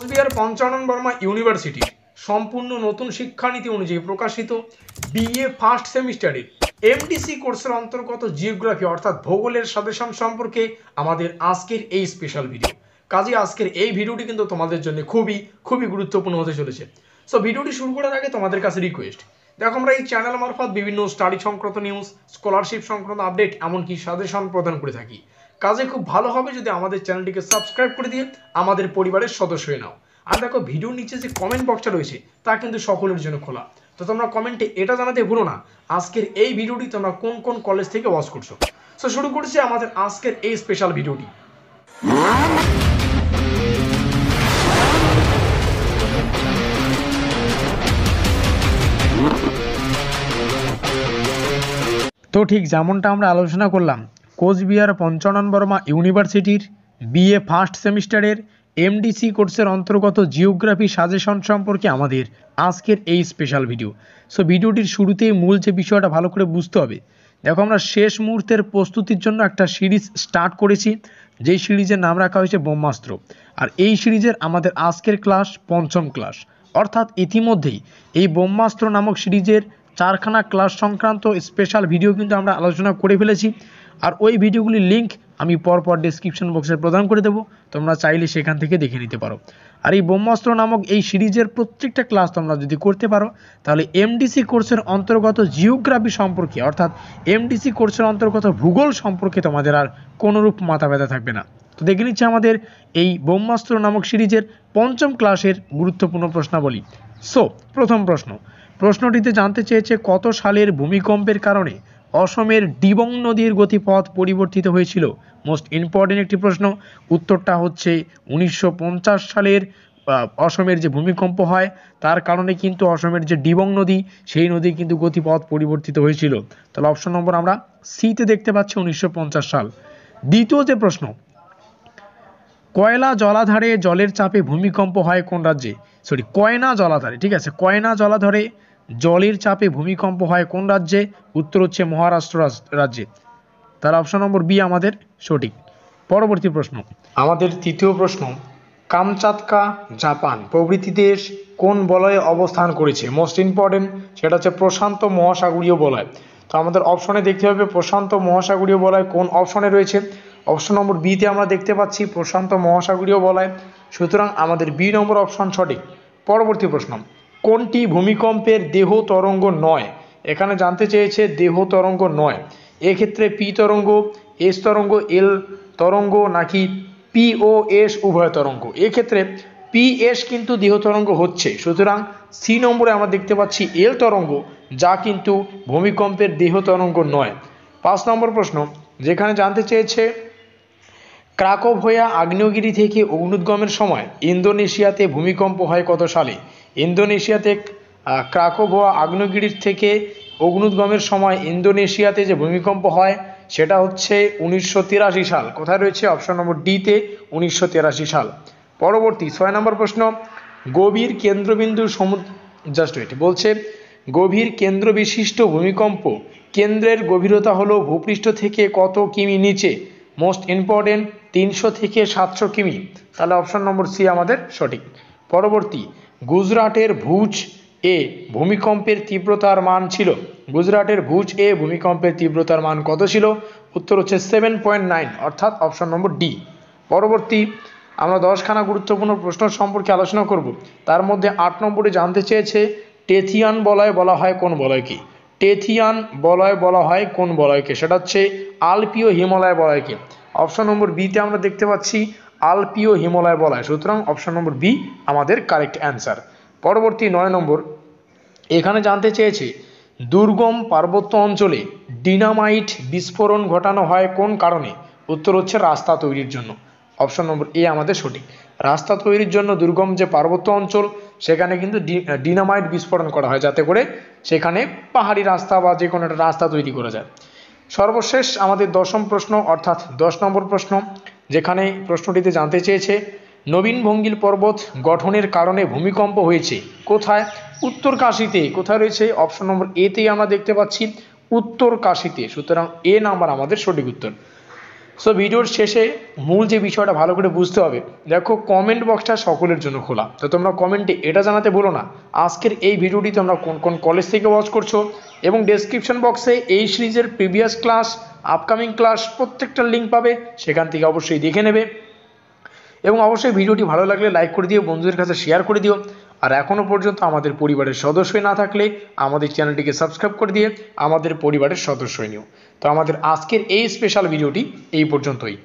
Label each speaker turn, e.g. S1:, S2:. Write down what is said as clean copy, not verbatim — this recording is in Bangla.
S1: কোচবিহার পঞ্চানন বর্মা ইউনিভার্সিটির সম্পূর্ণ নতুন শিক্ষানীতি অনুযায়ী প্রকাশিত বিএ ফার্স্ট সেমিস্টারের এমডিসি কোর্সের অন্তর্গত জিওগ্রাফি অর্থাৎ ভূগোলের সাজেশন সম্পর্কে আমাদের আজকের এই স্পেশাল ভিডিও। কাজে আজকের এই ভিডিওটি কিন্তু তোমাদের জন্য খুবই গুরুত্বপূর্ণ হতে চলেছে। সো ভিডিওটি শুরু করার আগে তোমাদের কাছে রিকোয়েস্ট, দেখো আমরা এই চ্যানেল মারফত বিভিন্ন স্টাডি সংক্রান্ত নিউজ, স্কলারশিপ সংক্রান্ত আপডেট, এমনকি সাজেশন প্রদান করে থাকি। কাজে খুব ভালো হবে যদি আমাদের চ্যানেলটিকে সাবস্ক্রাইব করে দিয়ে আমাদের পরিবারের সদস্য হয়ে নাও। আর দেখো ভিডিওর নিচে যে কমেন্ট বক্সটা রয়েছে তা কিন্তু সকলের জন্য খোলা, তো তোমরা কমেন্টে এটা জানাতে ভুলো না আজকের এই ভিডিওটি তোমরা কোন কোন কলেজ থেকে ওয়াচ করছো। সো শুরু করছি আমাদের আজকের এই স্পেশাল ভিডিওটি। তো ঠিক যেমনটা আমরা আলোচনা করলাম, কোচবিহার পঞ্চানন বর্মা ইউনিভার্সিটির বিএ ফার্স্ট সেমিস্টারের এমডিসি কোর্সের অন্তর্গত জিওগ্রাফি সাজেশন সম্পর্কে আমাদের আজকের এই স্পেশাল ভিডিও। সো ভিডিওটির শুরুতেই মূল যে বিষয়টা ভালো করে বুঝতে হবে, দেখো আমরা শেষ মুহূর্তের প্রস্তুতির জন্য একটা সিরিজ স্টার্ট করেছি, যেই সিরিজের নাম রাখা হয়েছে ব্রহ্মাস্ত্র। আর এই সিরিজের আমাদের আজকের ক্লাস পঞ্চম ক্লাস, অর্থাৎ ইতিমধ্যেই এই ব্রহ্মাস্ত্র নামক সিরিজের 4খানা ক্লাস সংক্রান্ত স্পেশাল ভিডিও কিন্তু আমরা আলোচনা করে ফেলেছি। আর ওই ভিডিওগুলির লিঙ্ক আমি পরপর ডেসক্রিপশন বক্সে প্রদান করে দেবো, তোমরা চাইলে সেখান থেকে দেখে নিতে পারো। আর এই ব্রহ্মাস্ত্র নামক এই সিরিজের প্রত্যেকটা ক্লাস তোমরা যদি করতে পারো, তাহলে এমডিসি কোর্সের অন্তর্গত জিওগ্রাফি সম্পর্কে অর্থাৎ এমডিসি কোর্সের অন্তর্গত ভূগোল সম্পর্কে তোমাদের আর কোনোরূপ মাথা ব্যথা থাকবে না। তো দেখে নিচ্ছি আমাদের এই ব্রহ্মাস্ত্র নামক সিরিজের পঞ্চম ক্লাসের গুরুত্বপূর্ণ প্রশ্নাবলী। সো প্রথম প্রশ্নটিতে জানতে চেয়েছে কত সালের ভূমিকম্পের কারণে অসমের ডিবং নদীর গতিপথ পরিবর্তিত হয়েছিল। মোস্ট ইম্পর্টেন্ট একটি প্রশ্ন। উত্তরটা হচ্ছে 1950 সালের অসমের যে ভূমিকম্প হয় তার কারণে কিন্তু অসমের যে ডিবং নদী সেই নদীর কিন্তু গতিপথ পরিবর্তিত হয়েছিল। তাহলে অপশন নম্বর আমরা সিতে দেখতে পাচ্ছি 1950 সাল। দ্বিতীয় যে প্রশ্ন, কয়লা জলাধারে জলের চাপে ভূমিকম্প হয় কোন রাজ্যে? কয়না জলাধারে, ঠিক আছে, কয়না জলাধারে জলের চাপে ভূমিকম্প হয় কোন রাজ্যে? উত্তর হচ্ছে মহারাষ্ট্র রাজ্যে। তার অপশন নম্বর বি আমাদের সঠিক। পরবর্তী প্রশ্ন, আমাদের তৃতীয় প্রশ্ন, কামচাতকা জাপান প্রভৃতি দেশ কোন বলয়ে অবস্থান করেছে? মোস্ট ইম্পর্টেন্ট, সেটা হচ্ছে প্রশান্ত মহাসাগরীয় বলয়। তো আমাদের অপশনে দেখতে হবে প্রশান্ত মহাসাগরীয় বলয় কোন অপশনে রয়েছে। অপশন নম্বর বিতে আমরা দেখতে পাচ্ছি প্রশান্ত মহাসাগরীয় বলয়, সুতরাং আমাদের বি নম্বর অপশন সঠিক। পরবর্তী প্রশ্ন, কোনটি ভূমিকম্পের দেহ তরঙ্গ নয়? এখানে জানতে চেয়েছে দেহ তরঙ্গ নয়, এক্ষেত্রে পি তরঙ্গ, এস তরঙ্গ, এল তরঙ্গ নাকি পি ও এস উভয় তরঙ্গ? এক্ষেত্রে পি এস কিন্তু দেহ তরঙ্গ হচ্ছে, সুতরাং সি নম্বরে আমরা দেখতে পাচ্ছি এল তরঙ্গ, যা কিন্তু ভূমিকম্পের দেহ তরঙ্গ নয়। 5 নম্বর প্রশ্ন, যেখানে জানতে চেয়েছে ক্রাকোভোয়া আগ্নেয়গিরি থেকে অগ্নুদ্গমের সময় ইন্দোনেশিয়াতে ভূমিকম্প হয় কত সালে? ইন্দোনেশিয়াতে ক্রাকোভোয়া আগ্নেয়গিরির থেকে অগ্নুদ্গমের সময় ইন্দোনেশিয়াতে যে ভূমিকম্প হয় সেটা হচ্ছে 1983 সাল। কোথায় রয়েছে? অপশন নম্বর ডিতে 1983 সাল। পরবর্তী 6 নম্বর প্রশ্ন, গভীর কেন্দ্রবিন্দু বলছে গভীর কেন্দ্র বিশিষ্ট ভূমিকম্প কেন্দ্রের গভীরতা হলো ভূপৃষ্ঠ থেকে কত কিমি নিচে? মোস্ট ইম্পর্টেন্ট, 300 থেকে 700 কিমি। তাহলে অপশন নম্বর সি আমাদের সঠিক। পরবর্তী, গুজরাটের ভুজ এ ভূমিকম্পের তীব্রতার মান ছিল? গুজরাটের ভুজ এ ভূমিকম্পের তীব্রতার মান কত ছিল? উত্তর হচ্ছে 7.9, অর্থাৎ অপশন নম্বর ডি। পরবর্তী, আমরা 10খানা গুরুত্বপূর্ণ প্রশ্ন সম্পর্কে আলোচনা করব। তার মধ্যে 8 নম্বরে জানতে চেয়েছে টেথিয়ান বলয় বলা হয় কোন বলয়কে? টেথিয়ান বলয় বলা হয় কোন বলয়কে? সেটা হচ্ছে আলপীয় হিমালয় বলয়কে। অপশন নম্বর বিতে আমরা দেখতে পাচ্ছি আলপীয় হিমালয় বলয়, সুতরাং অপশন নম্বর বি আমাদের কারেক্ট অ্যান্সার। পরবর্তী 9 নম্বর, এখানে জানতে চেয়েছে দুর্গম পার্বত্য অঞ্চলে ডিনামাইট বিস্ফোরণ ঘটানো হয় কোন কারণে? উত্তর হচ্ছে রাস্তা তৈরির জন্য। অপশন নম্বর এ আমাদের সঠিক। রাস্তা তৈরির জন্য দুর্গম যে পার্বত্য অঞ্চল সেখানে কিন্তু ডিনামাইট বিস্ফোরণ করা হয়, যাতে করে সেখানে পাহাড়ি রাস্তা বা যে কোনো একটা রাস্তা তৈরি করা যায়। সর্বশেষ আমাদের 10ম প্রশ্ন, অর্থাৎ 10 নম্বর প্রশ্ন, যেখানে প্রশ্নটিতে জানতে চেয়েছে নবীন ভঙ্গিল পর্বত গঠনের কারণে ভূমিকম্প হয়েছে কোথায়? উত্তর কাশীতে। কোথায় রয়েছে? অপশন নম্বর এতেই আমরা দেখতে পাচ্ছি উত্তর কাশীতে, সুতরাং এ নাম্বার আমাদের সঠিক উত্তর। সো ভিডিওর শেষে মূল যে বিষয়টা ভালো করে বুঝতে হবে, দেখো কমেন্ট বক্সটা সকলের জন্য খোলা, তো তোমরা কমেন্টে এটা জানাতে বলো না আজকের এই ভিডিওটি তোমরা কোন কোন কলেজ থেকে ওয়াচ করছো, এবং ডেসক্রিপশন বক্সে এই সিরিজের প্রিভিয়াস ক্লাস, আপকামিং ক্লাস প্রত্যেকটা লিঙ্ক পাবে, সেখান থেকে অবশ্যই দেখে নেবে। এবং অবশ্যই ভিডিওটি ভালো লাগলে লাইক করে দিও, বন্ধুদের কাছে শেয়ার করে দিও। আর এখনও পর্যন্ত আমাদের পরিবারের সদস্য না থাকলে আমাদের চ্যানেলটিকে সাবস্ক্রাইব করে দিয়ে আমাদের পরিবারের সদস্য নিও। তো আমাদের আজকের এই স্পেশাল ভিডিওটি এই পর্যন্তই।